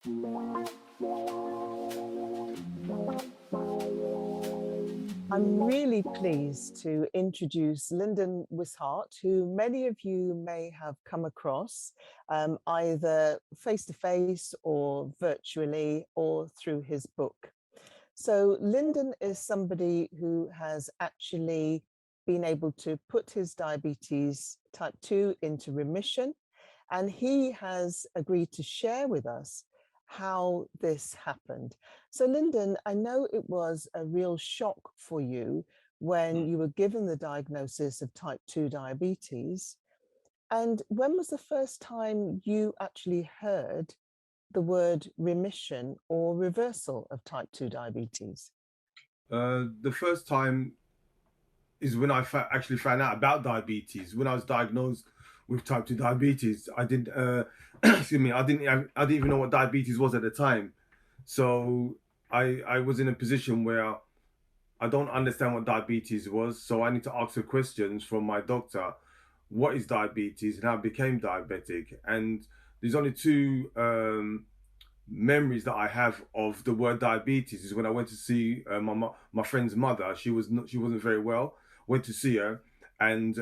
I'm really pleased to introduce Lyndon, who many of you may have come across either face-to-face or virtually or through his book. So Lyndon is somebody who has actually been able to put his diabetes type 2 into remission, and he has agreed to share with us how this happened. So Lyndon, I know it was a real shock for you when you were given the diagnosis of type 2 diabetes. And when was the first time you actually heard the word remission or reversal of type 2 diabetes? The first time is when I actually found out about diabetes. When I was diagnosed with type 2 diabetes, I didn't, excuse me, I didn't even know what diabetes was at the time. So I was in a position where I don't understand what diabetes was. So I need to ask the questions from my doctor. What is diabetes and how I became diabetic? And there's only two memories that I have of the word diabetes is when I went to see my friend's mother. She wasn't very well. Went to see her, and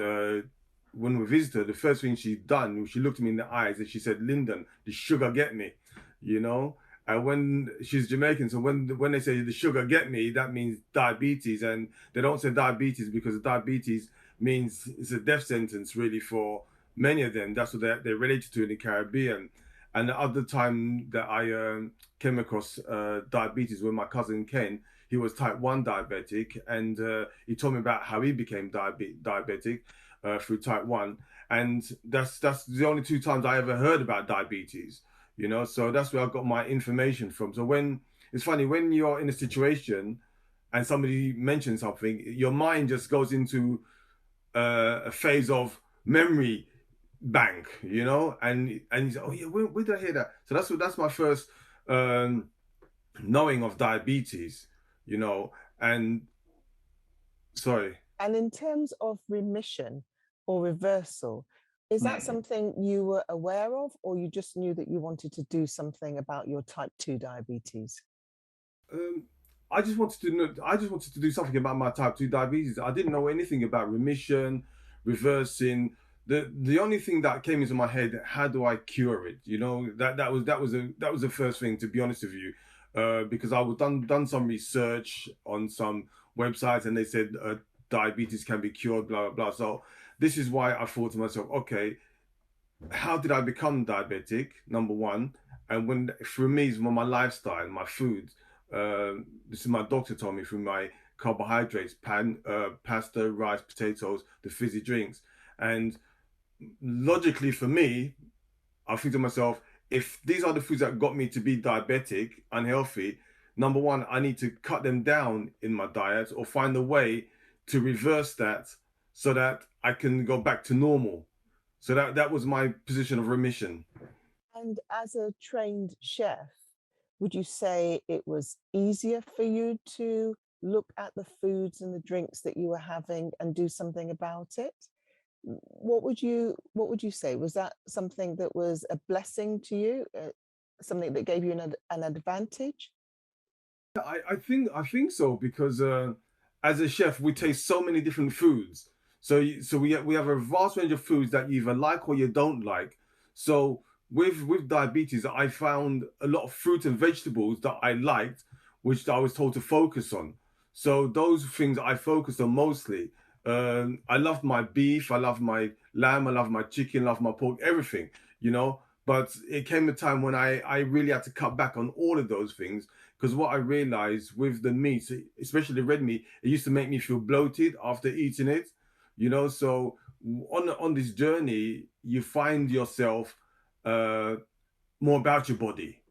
when we visited her, the first thing she'd done, she looked me in the eyes and she said, "Lyndon, the sugar get me," you know. And when she's Jamaican, so when they say the sugar get me, that means diabetes, and they don't say diabetes because diabetes means it's a death sentence really for many of them. That's what they're related to in the Caribbean. And the other time that I came across diabetes with my cousin Ken, he was type 1 diabetic, and he told me about how he became diabetic through type 1. And that's the only two times I ever heard about diabetes, you know, so that's where I got my information from. So when it's funny, when you're in a situation and somebody mentions something, your mind just goes into a phase of memory bank, you know, and you say, oh yeah, where did I hear that? So that's my first knowing of diabetes, you know, and sorry. And in terms of remission or reversal, is that something you were aware of, or you just knew that you wanted to do something about your type 2 diabetes? Um, I just wanted to know. I just wanted to do something about my type 2 diabetes. I didn't know anything about remission, reversing. The only thing that came into my head, how do I cure it? You know, that was the first thing, to be honest with you, because I was done some research on some websites and they said diabetes can be cured, blah blah blah. So this is why I thought to myself, okay, how did I become diabetic? Number one, and when for me, it's my lifestyle, my food. This is my doctor told me through my carbohydrates, pasta, rice, potatoes, the fizzy drinks, and logically for me, I think to myself, if these are the foods that got me to be diabetic, unhealthy, number one, I need to cut them down in my diet or find a way to reverse that so that I can go back to normal. So that was my position of remission. And as a trained chef, would you say it was easier for you to look at the foods and the drinks that you were having and do something about it? What would you say? Was that something that was a blessing to you? Something that gave you an advantage? I think so because as a chef we taste so many different foods. So we have a vast range of foods that you either like or you don't like. So with diabetes, I found a lot of fruit and vegetables that I liked, which I was told to focus on. So those things I focused on mostly. I loved my beef, I love my lamb, I love my chicken, love my pork, everything, you know. But it came a time when I really had to cut back on all of those things because what I realized with the meat, especially the red meat, it used to make me feel bloated after eating it, you know. So on this journey, you find yourself uh, more about your body,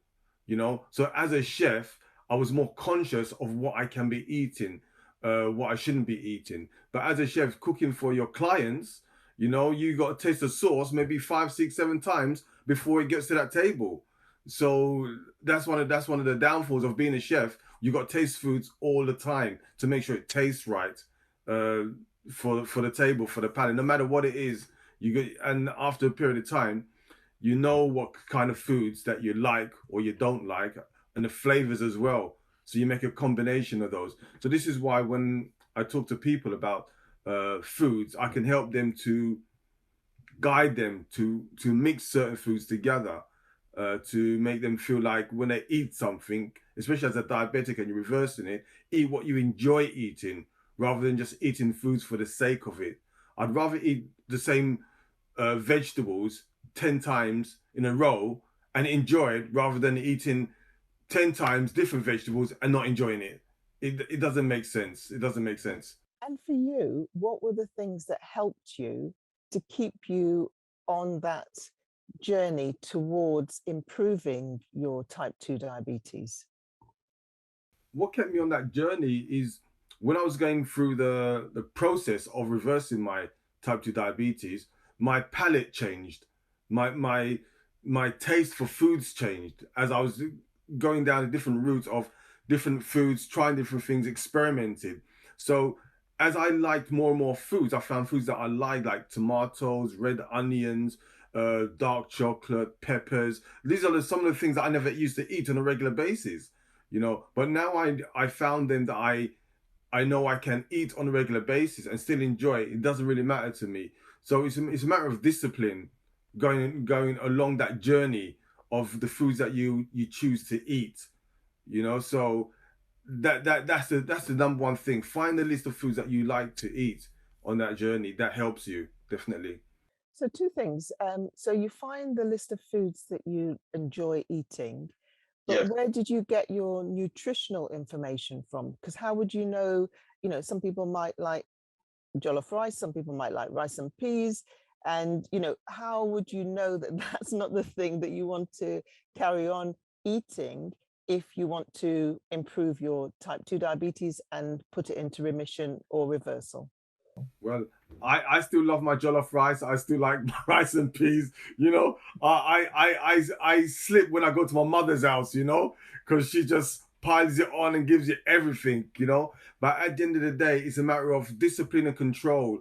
you know. So as a chef, I was more conscious of what I can be eating, what I shouldn't be eating. But as a chef cooking for your clients, you know, you got to taste the sauce maybe five, six, seven times before it gets to that table. So that's one of the downfalls of being a chef. You got to taste foods all the time to make sure it tastes right uh, for the table, for the palate, no matter what it is. You get, and after a period of time, you know what kind of foods that you like or you don't like, and the flavors as well. So you make a combination of those. So this is why when I talk to people about foods, I can help them to guide them to mix certain foods together, to make them feel like when they eat something, especially as a diabetic and you're reversing it, eat what you enjoy eating rather than just eating foods for the sake of it. I'd rather eat the same vegetables 10 times in a row and enjoy it rather than eating 10 times different vegetables and not enjoying it. It doesn't make sense. It doesn't make sense. And for you, what were the things that helped you to keep you on that journey towards improving your type 2 diabetes? What kept me on that journey is when I was going through the process of reversing my type 2 diabetes, my palate changed. My taste for foods changed as I was going down a different route of different foods, trying different things, experimented. So as I liked more and more foods, I found foods that I like tomatoes, red onions, dark chocolate, peppers. These are some of the things that I never used to eat on a regular basis, you know. But now I found them that I know I can eat on a regular basis and still enjoy it. It doesn't really matter to me. So it's a matter of discipline, going along that journey of the foods that you choose to eat, you know. So that's the number one thing. Find a list of foods that you like to eat on that journey. That helps you definitely. So, two things. So, you find the list of foods that you enjoy eating, but Yes. where did you get your nutritional information from? Because how would you know? You know, some people might like jollof rice, some people might like rice and peas. And, you know, how would you know that that's not the thing that you want to carry on eating if you want to improve your type 2 diabetes and put it into remission or reversal? Well, I still love my jollof rice. I still like my rice and peas. You know, I slip when I go to my mother's house. You know, because she just piles it on and gives you everything. You know, but at the end of the day, it's a matter of discipline and control.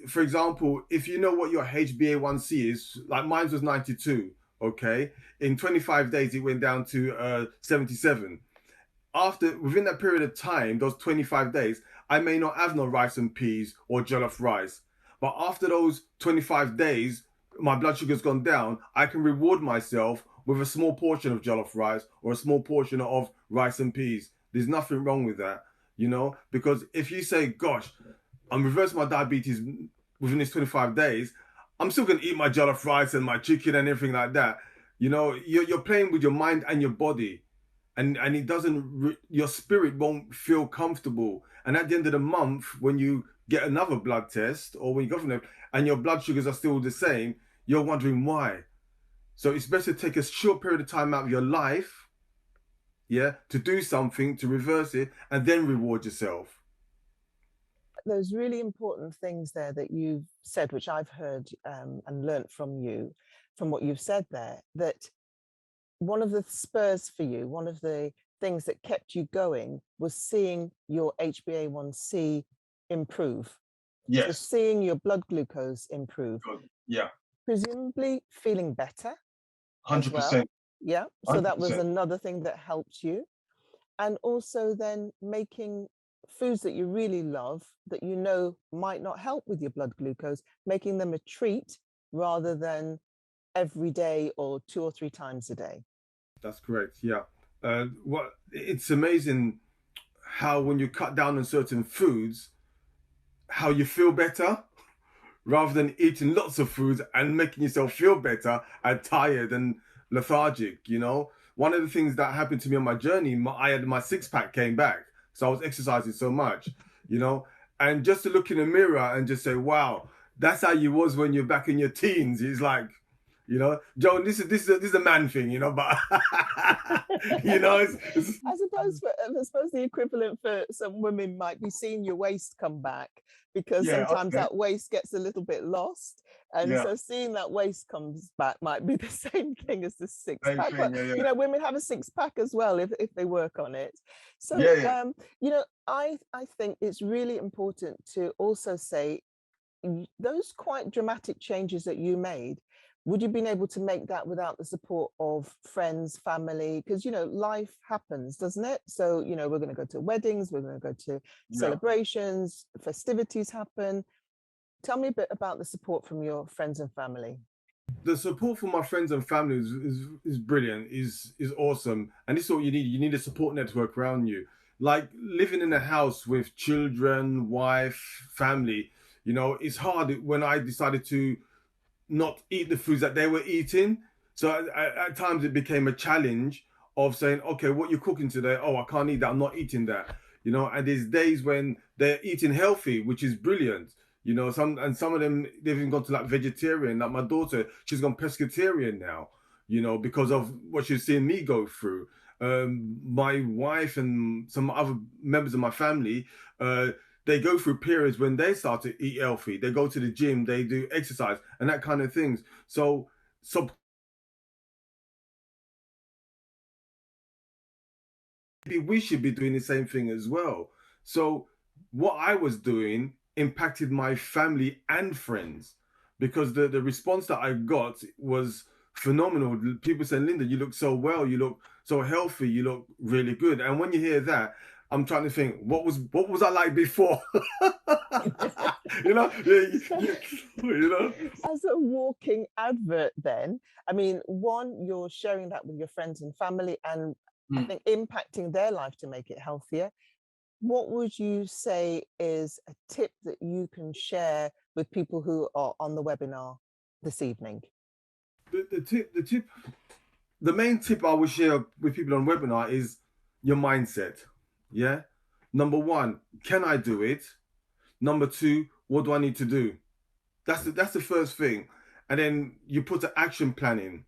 For example, if you know what your HbA1c is, like mine was 92. Okay, in 25 days it went down to 77. After within that period of time, those 25 days, I may not have no rice and peas or jollof rice. But after those 25 days, my blood sugar's gone down. I can reward myself with a small portion of jollof rice or a small portion of rice and peas. There's nothing wrong with that, you know, because if you say, gosh, I'm reversing my diabetes within these 25 days, I'm still going to eat my jollof rice and my chicken and everything like that. You know, you're playing with your mind and your body, and it doesn't your spirit won't feel comfortable. And at the end of the month, when you get another blood test or when you go from there and your blood sugars are still the same, you're wondering why. So it's best to take a short period of time out of your life, yeah, to do something to reverse it and then reward yourself. Those really important things there that you've said, which I've heard and learnt from you, from what you've said there, that one of the spurs for you, one of the things that kept you going was seeing your HbA1c improve. So Yes. seeing your blood glucose improve, Good. Yeah. presumably feeling better as well. 100%. Yeah. So that was 100%. another thing that helped you. And also then making foods that you really love that you know might not help with your blood glucose, making them a treat rather than every day or 2 or 3 times a day. That's correct. Yeah. What it's amazing how when you cut down on certain foods, how you feel better rather than eating lots of foods and making yourself feel better and tired and lethargic. You know, one of the things that happened to me on my journey, I had my six pack came back, so I was exercising so much. You know, and just to look in the mirror and just say, "Wow, that's how you was when you're back in your teens." It's like, you know, Joan, this is a man thing, you know, but you know, it's I suppose the equivalent for some women might be seeing your waist come back because Yeah. sometimes Okay. that waist gets a little bit lost. And Yeah. so seeing that waist comes back might be the same thing as the six Same pack. thing. But, Yeah. you Yeah. know, women have a six pack as well if they work on it. So, Yeah. Yeah. you know, I think it's really important to also say those quite dramatic changes that you made would you been able to make that without the support of friends, family? Because, you know, life happens, doesn't it? So, you know, we're going to go to weddings, we're going to go to Yeah. celebrations, festivities happen. Tell me a bit about the support from your friends and family. The support from my friends and family is brilliant, is awesome, and this is what you need. You need a support network around you. Like living in a house with children, wife, family. You know, it's hard when I decided to not eat the foods that they were eating. So at times it became a challenge of saying, okay, what you're cooking today? Oh, I can't eat that. I'm not eating that. You know, and there's days when they're eating healthy, which is brilliant. You know, some of them, they've even gone to like vegetarian. Like my daughter, she's gone pescatarian now. You know, because of what she's seeing me go through. My wife and some other members of my family, they go through periods when they start to eat healthy. They go to the gym, they do exercise and that kind of things. So we should be doing the same thing as well. So what I was doing impacted my family and friends, because the response that I got was phenomenal. People saying, Linda, you look so well, you look so healthy, you look really good. And when you hear that, I'm trying to think, what was I like before? you know, you know. As a walking advert, then, I mean, one, you're sharing that with your friends and family, and I think impacting their life to make it healthier. What would you say is a tip that you can share with people who are on the webinar this evening? The main tip I would share with people on webinar is your mindset. Yeah. Number one, can I do it? Number two, what do I need to do? That's the first thing, and then you put an action plan in.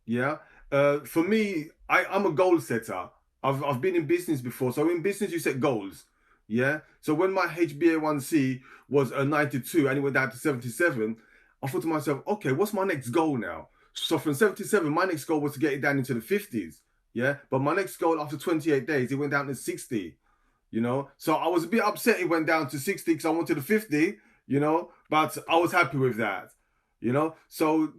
Yeah. For me, I'm a goal setter. I've been in business before, so in business you set goals. Yeah. So when my HbA1c was 92 and it went down to 77, I thought to myself, okay, what's my next goal now? So from 77, my next goal was to get it down into the 50s. Yeah. But my next goal after 28 days, it went down to 60. You know, so I was a bit upset it went down to 60 because I wanted a 50. You know, but I was happy with that. You know, so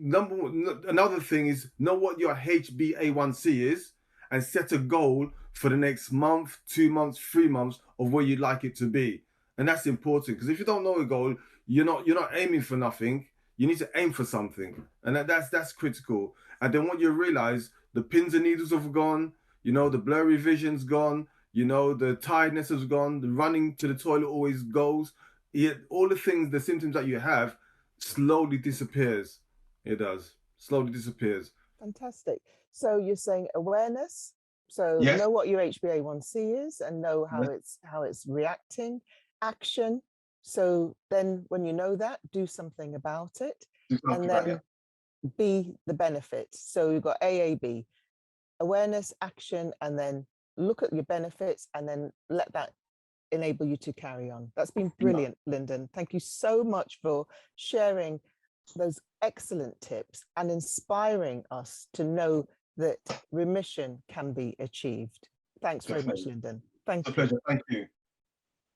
another thing is know what your HbA1c is and set a goal for the next month, 2 months, 3 months of where you'd like it to be. And that's important, because if you don't know a goal, you're not aiming for nothing. You need to aim for something, and that's critical. And then what you realize, the pins and needles have gone. You know, the blurry vision's gone. You know, the tiredness has gone. The running to the toilet always goes. Yet all the things, the symptoms that you have, slowly disappears. It does. Slowly disappears. Fantastic. So you're saying awareness. So Yes. know what your HbA1c is and know how Yes. it's reacting. Action. So then when you know that, do something about it. And then B, the benefits. So you've got AAB, awareness, action, and then look at your benefits and then let that enable you to carry on. That's been brilliant, Lyndon. Thank you so much for sharing those excellent tips and inspiring us to know that remission can be achieved. Thanks very much, Lyndon. Thank you. It's a pleasure. Thank you.